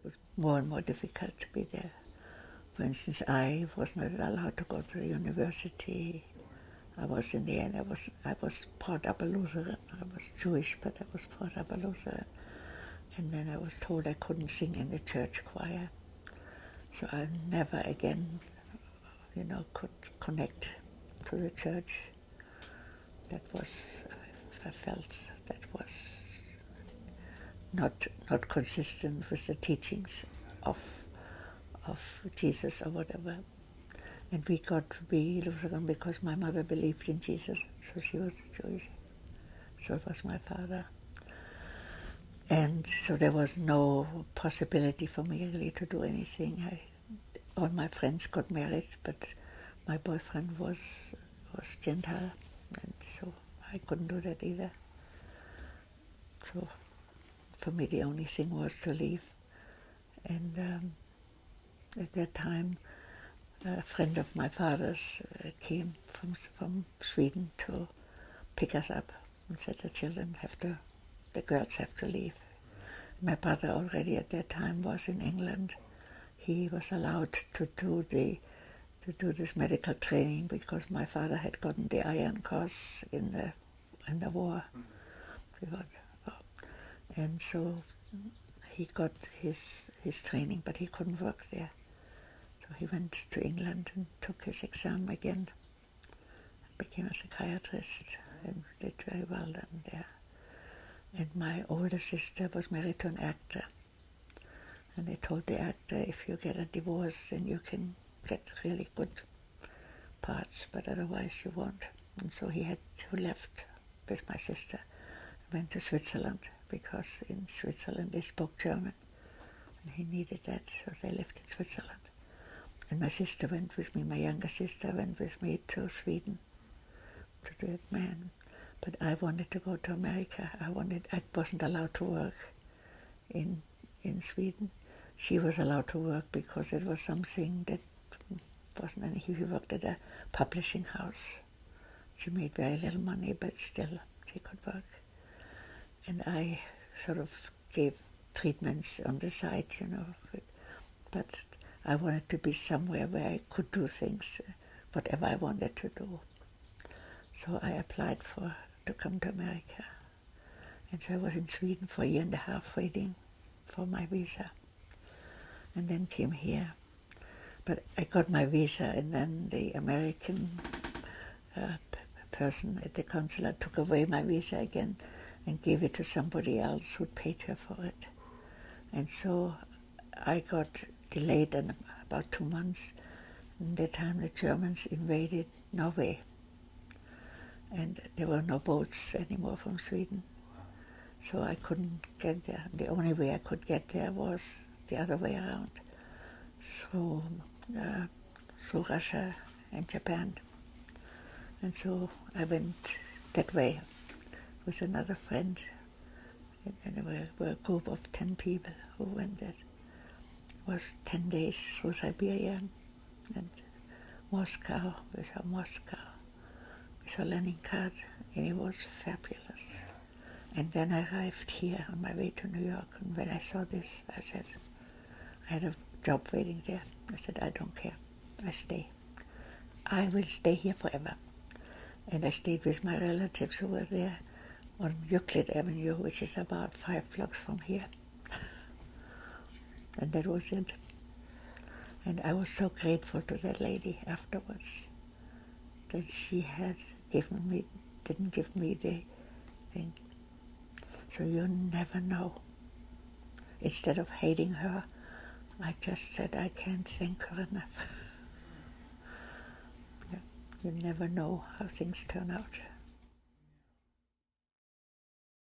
was more and more difficult to be there. For instance, I was not allowed to go to the university. I was in the end. I was brought up a Lutheran. I was Jewish, but I was brought up a Lutheran. And then I was told I couldn't sing in the church choir. So I never again, could connect to the church. That was, I felt that was not consistent with the teachings of Jesus or whatever. And we got to be Lutheran because my mother believed in Jesus, so she was Jewish. So it was my father. And so there was no possibility for me really to do anything. All my friends got married, but my boyfriend was Gentile, and so I couldn't do that either. So for me the only thing was to leave. And at that time a friend of my father's came from Sweden to pick us up and said the girls have to leave. My brother already at that time was in England. He was allowed to do this medical training because my father had gotten the Iron Cross in the war. And so he got his training, but he couldn't work there. So he went to England and took his exam again, became a psychiatrist, and did very well then there. And my older sister was married to an actor. And they told the actor, if you get a divorce, then you can get really good parts, but otherwise you won't. And so he left with my sister, went to Switzerland, because in Switzerland they spoke German. And he needed that, so they lived in Switzerland. And my sister went with me, my younger sister went with me to Sweden, to the man. But I wanted to go to America. I wasn't allowed to work in Sweden. She was allowed to work because it was something that wasn't any. She worked at a publishing house. She made very little money, but still she could work. And I sort of gave treatments on the side, but I wanted to be somewhere where I could do things, whatever I wanted to do. So I applied to come to America. And so I was in Sweden for a year and a half waiting for my visa. And then came here. But I got my visa, and then the American person at the consulate took away my visa again and gave it to somebody else who paid her for it. And so I got delayed in about 2 months. In the time the Germans invaded Norway. And there were no boats anymore from Sweden. So I couldn't get there. The only way I could get there was the other way around, through Russia and Japan. And so I went that way with another friend. And there were a group of 10 people who went there. It was 10 days through Siberia and Moscow, we saw Moscow. So Leningrad, and it was fabulous. And then I arrived here on my way to New York, and when I saw this, I said, I had a job waiting there. I said, I don't care, I stay. I will stay here forever. And I stayed with my relatives who were there on Euclid Avenue, which is about 5 blocks from here. And that was it. And I was so grateful to that lady afterwards that she had didn't give me the thing. So you never know. Instead of hating her, I just said I can't thank her enough. Yeah. You never know how things turn out.